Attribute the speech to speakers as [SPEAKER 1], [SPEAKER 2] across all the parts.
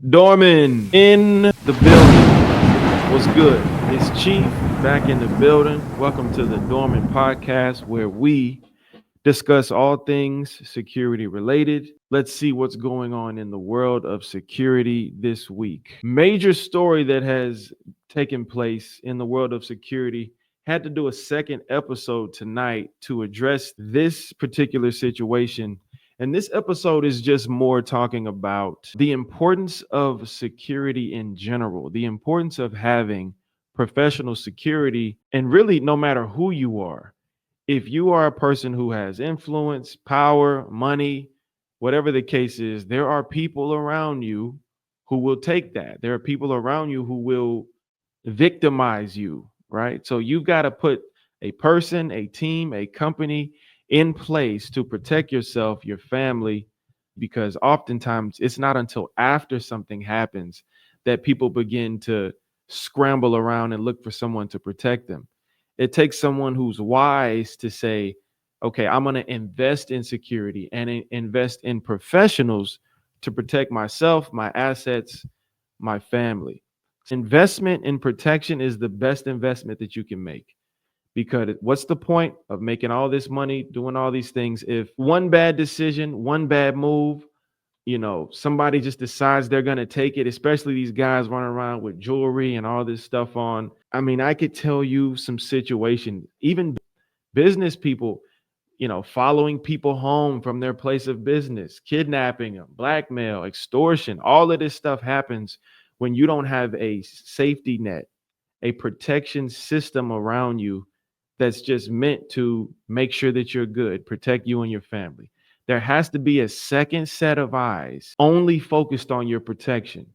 [SPEAKER 1] Doormen in the building. What's good? It's Chief back in the building. Welcome to the Doormen Podcast, where we discuss all things security related. Let's see what's going on in the world of security this week. Major story that has taken place in the world of security. Had to do a second episode tonight to address this particular situation. And this episode is just more talking about the importance of security in general, the importance of having professional security, and really no matter who you are. If you are a person who has influence, power, money, whatever the case is, there are people around you who will take that. There are people around you who will victimize you, right? So you've got to put a person, a team, a company in place to protect yourself, your family, because oftentimes it's not until after something happens that people begin to scramble around and look for someone to protect them. It takes someone who's wise to say, okay, I'm going to invest in security and invest in professionals to protect myself, my assets, my family. Investment in protection is the best investment that you can make, because what's the point of making all this money, doing all these things, if one bad decision, one bad move, somebody just decides they're going to take it, especially these guys running around with jewelry and all this stuff on. I mean, I could tell you some situation, even business people, following people home from their place of business, kidnapping them, blackmail, extortion, all of this stuff happens when you don't have a safety net, a protection system around you that's just meant to make sure that you're good, protect you and your family. There has to be a second set of eyes only focused on your protection.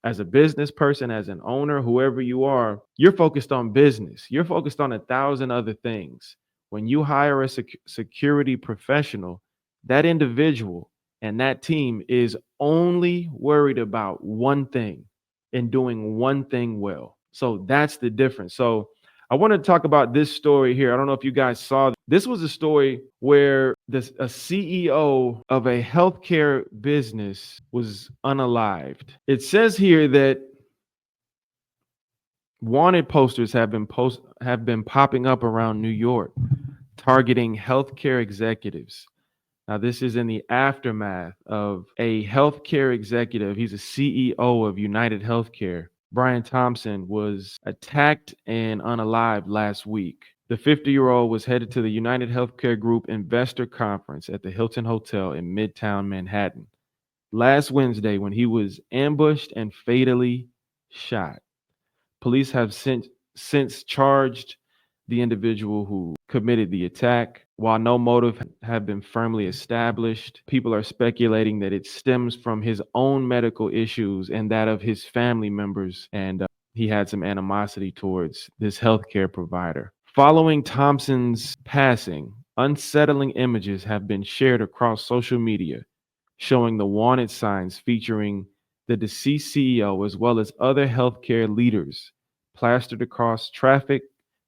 [SPEAKER 1] As a business person, as an owner, whoever you are, you're focused on business. You're focused on 1,000 other things. When you hire a security professional, that individual and that team is only worried about one thing and doing one thing well. So that's the difference. So I want to talk about this story here. I don't know if you guys saw. This was a story where a CEO of a healthcare business was unalived. It says here that wanted posters have been popping up around New York, targeting healthcare executives. Now, this is in the aftermath of a healthcare executive. He's a CEO of United Healthcare. Brian Thompson was attacked and unalived last week. The 50-year-old was headed to the United Healthcare Group investor conference at the Hilton Hotel in Midtown Manhattan last Wednesday when he was ambushed and fatally shot. Police have since charged the individual who committed the attack. While no motive have been firmly established, people are speculating that it stems from his own medical issues and that of his family members, and he had some animosity towards this healthcare provider. Following Thompson's passing, unsettling images have been shared across social media, showing the wanted signs featuring the deceased CEO as well as other healthcare leaders plastered across traffic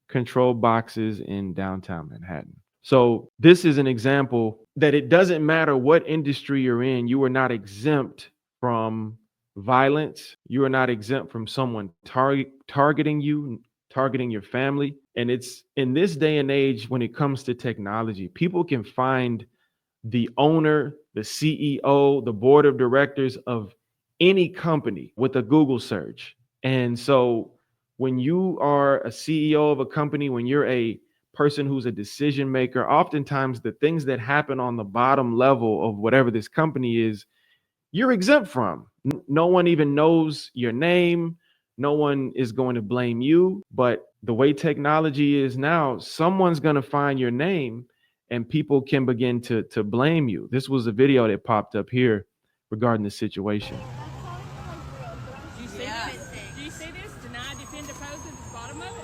[SPEAKER 1] control boxes in downtown Manhattan. So this is an example that it doesn't matter what industry you're in, you are not exempt from violence. You are not exempt from someone targeting you, targeting your family. And it's in this day and age, when it comes to technology, people can find the owner, the CEO, the board of directors of any company with a Google search. And so when you are a CEO of a company, when you're a person who's a decision maker, oftentimes the things that happen on the bottom level of whatever this company is, you're exempt from. No one even knows your name. No one is going to blame you. But the way technology is now, someone's going to find your name and people can begin to blame you. This was a video that popped up here regarding the situation.
[SPEAKER 2] Do you see this? Deny, defend, oppose at the bottom of it?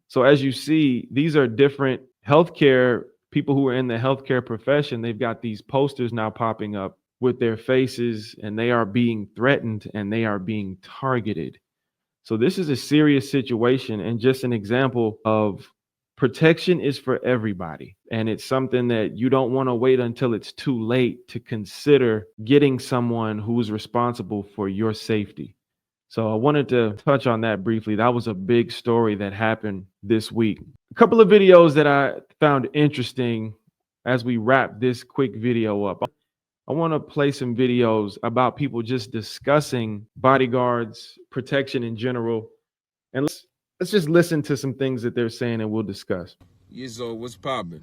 [SPEAKER 1] So as you see, these are different healthcare people who are in the healthcare profession. They've got these posters now popping up with their faces, and they are being threatened and they are being targeted. So this is a serious situation and just an example of protection is for everybody. And it's something that you don't want to wait until it's too late to consider getting someone who's responsible for your safety. So I wanted to touch on that briefly. That was a big story that happened this week. A couple of videos that I found interesting as we wrap this quick video up. I want to play some videos about people just discussing bodyguards, protection in general. And let's just listen to some things that they're saying and we'll discuss.
[SPEAKER 3] Yizzo, what's poppin'?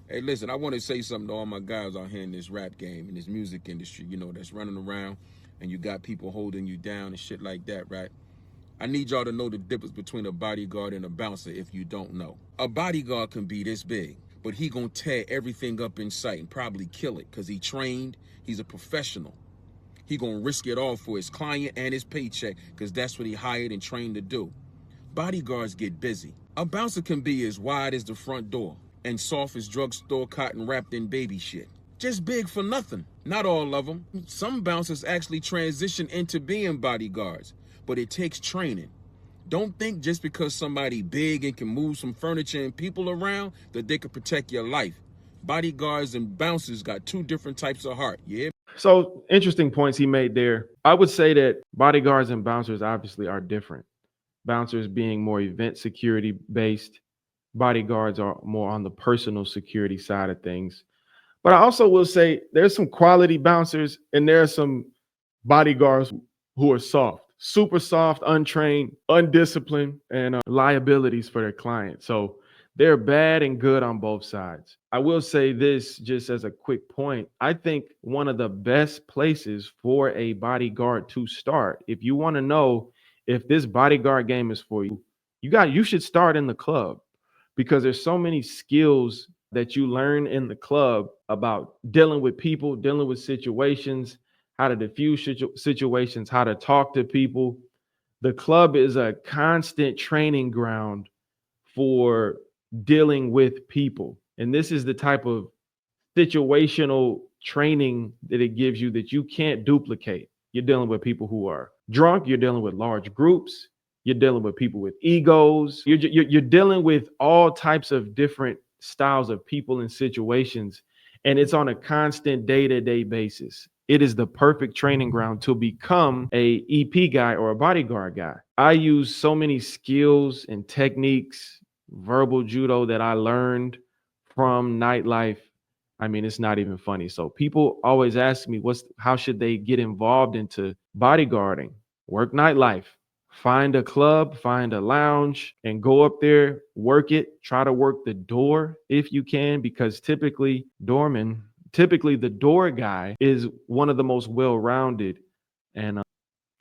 [SPEAKER 3] Hey, listen, I want to say something to all my guys out here in this rap game, in this music industry, that's running around and you got people holding you down and shit like that, right? I need y'all to know the difference between a bodyguard and a bouncer if you don't know. A bodyguard can be this big, but he gonna tear everything up in sight and probably kill it because he trained, he's a professional. He gonna risk it all for his client and his paycheck because that's what he hired and trained to do. Bodyguards get busy. A bouncer can be as wide as the front door and soft as drugstore cotton wrapped in baby shit. Just big for nothing. Not all of them. Some bouncers actually transition into being bodyguards, but it takes training. Don't think just because somebody big and can move some furniture and people around that they can protect your life. Bodyguards and bouncers got two different types of heart, yeah?
[SPEAKER 1] So interesting points he made there. I would say that bodyguards and bouncers obviously are different. Bouncers being more event security based, bodyguards are more on the personal security side of things. But I also will say there's some quality bouncers and there are some bodyguards who are soft, super soft, untrained, undisciplined, and liabilities for their clients. So they're bad and good on both sides. I will say this just as a quick point. I think one of the best places for a bodyguard to start, if you want to know if this bodyguard game is for you, you should start in the club because there's so many skills that you learn in the club about dealing with people, dealing with situations, how to diffuse situations, how to talk to people. The club is a constant training ground for dealing with people. And this is the type of situational training that it gives you that you can't duplicate. You're dealing with people who are drunk. You're dealing with large groups. You're dealing with people with egos. You're dealing with all types of different styles of people and situations. And it's on a constant day-to-day basis. It is the perfect training ground to become a EP guy or a bodyguard guy. I use so many skills and techniques, verbal judo that I learned from nightlife. I mean, it's not even funny. So people always ask me, how should they get involved into bodyguarding? Work nightlife. Find a club, find a lounge, and go up there, work it. Try to work the door if you can, because typically the door guy is one of the most well-rounded, and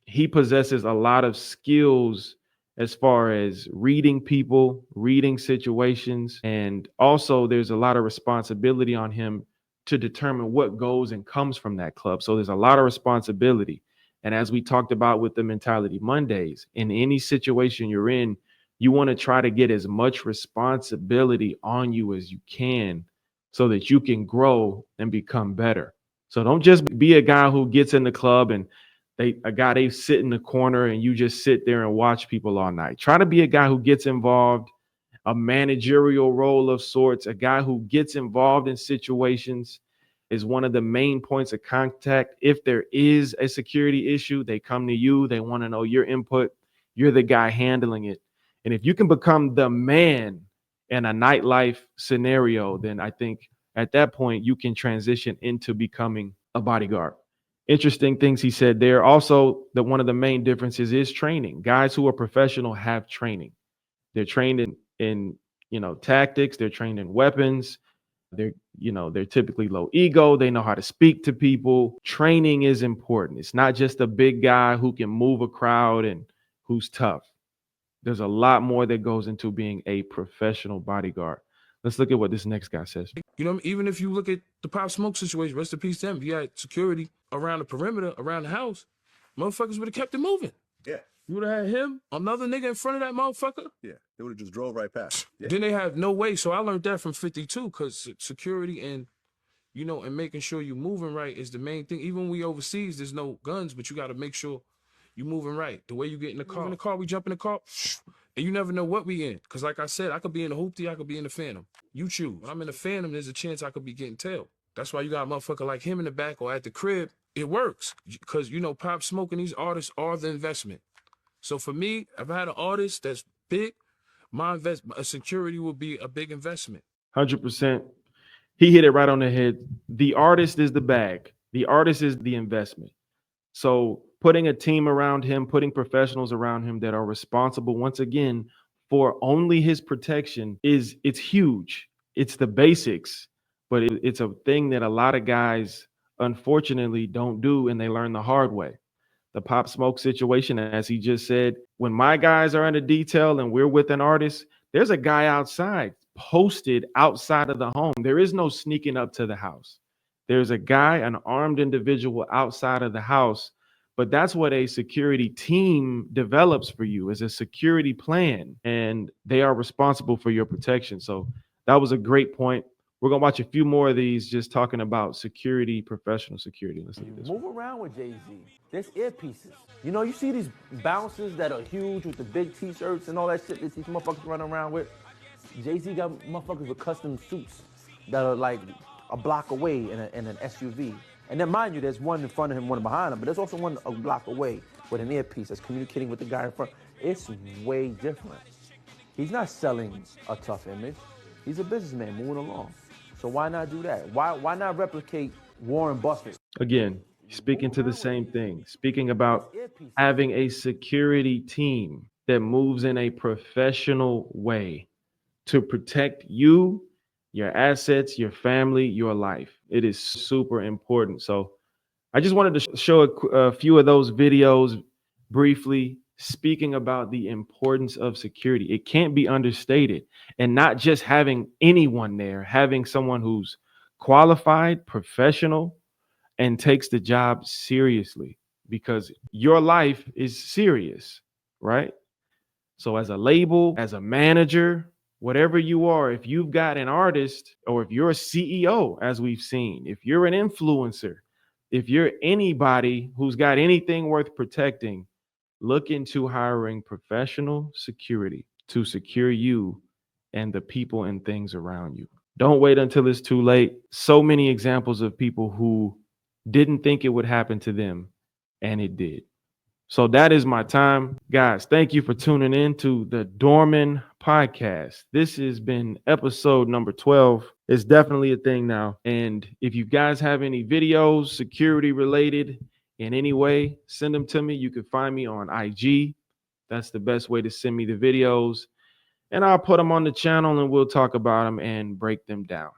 [SPEAKER 1] he possesses a lot of skills as far as reading people, reading situations, and also there's a lot of responsibility on him to determine what goes and comes from that club. So there's a lot of responsibility. And as we talked about with the Mentality Mondays, in any situation you're in, you want to try to get as much responsibility on you as you can so that you can grow and become better. So don't just be a guy who gets in the club and they sit in the corner and you just sit there and watch people all night. Try to be a guy who gets involved, a managerial role of sorts, a guy who gets involved in situations, is one of the main points of contact. If there is a security issue, they come to you. They want to know your input. You're the guy handling it. And if you can become the man in a nightlife scenario, then I think at that point you can transition into becoming a bodyguard. Interesting things he said there. Also, that one of the main differences is training. Guys who are professional have training. They're trained in tactics. They're trained in weapons. They're typically low ego. They know how to speak to people. Training is important. It's not just a big guy who can move a crowd and who's tough. There's a lot more that goes into being a professional bodyguard. Let's look at what this next guy says.
[SPEAKER 4] Even if you look at the Pop Smoke situation, rest in peace to him, if you had security around the perimeter, around the house, motherfuckers would have kept it moving.
[SPEAKER 5] Yeah.
[SPEAKER 4] You would have had him, another nigga in front of that motherfucker.
[SPEAKER 5] Yeah, they would have just drove right past. Yeah.
[SPEAKER 4] Then they have no way. So I learned that from 52, because security and making sure you moving right is the main thing. Even when we overseas, there's no guns, but you got to make sure you moving right. The way you get in the car, we jump in the car, And you never know what we in. Because like I said, I could be in the hoopty, I could be in the Phantom. You choose. When I'm in the Phantom, there's a chance I could be getting tailed. That's why you got a motherfucker like him in the back or at the crib. It works. Because, Pop Smoke and these artists are the investment. So for me, if I had an artist that's big, a security would be a big investment.
[SPEAKER 1] 100%. He hit it right on the head. The artist is the bag. The artist is the investment. So putting a team around him, putting professionals around him that are responsible, once again, for only his protection it's huge. It's the basics, but it's a thing that a lot of guys unfortunately don't do, and they learn the hard way. The Pop Smoke situation, as he just said, when my guys are in a detail and we're with an artist, there's a guy outside posted outside of the home. There is no sneaking up to the house. There's a guy, an armed individual outside of the house. But that's what a security team develops for you, is a security plan, and they are responsible for your protection. So that was a great point. We're going to watch a few more of these just talking about security, professional security. Let's see this.
[SPEAKER 6] Move around with Jay-Z. There's earpieces. You see these bouncers that are huge with the big t-shirts and all that shit that these motherfuckers run around with? Jay-Z got motherfuckers with custom suits that are like a block away in an SUV. And then, mind you, there's one in front of him, one behind him, but there's also one a block away with an earpiece that's communicating with the guy in front. It's way different. He's not selling a tough image. He's a businessman moving along. So why not do that? Why not replicate Warren Buffett?
[SPEAKER 1] Again, speaking to the same thing, speaking about having a security team that moves in a professional way to protect you, your assets, your family, your life. It is super important. So I just wanted to show a few of those videos briefly, speaking about the importance of security. It can't be understated. And not just having anyone there, having someone who's qualified, professional, and takes the job seriously, because your life is serious, right? So as a label, as a manager, whatever you are, if you've got an artist, or if you're a CEO, as we've seen, if you're an influencer, if you're anybody who's got anything worth protecting, look into hiring professional security to secure you and the people and things around you. Don't wait until it's too late. So many examples of people who didn't think it would happen to them, and it did. So that is my time. Guys, thank you for tuning in to the Doormen Podcast. This has been episode number 12. It's definitely a thing now. And if you guys have any videos, security related in any way, send them to me. You can find me on IG. That's the best way to send me the videos. And I'll put them on the channel and we'll talk about them and break them down.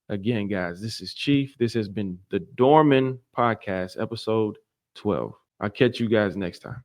[SPEAKER 1] Again, guys, this is Chief. This has been the Doormen Podcast, episode 12. I'll catch you guys next time.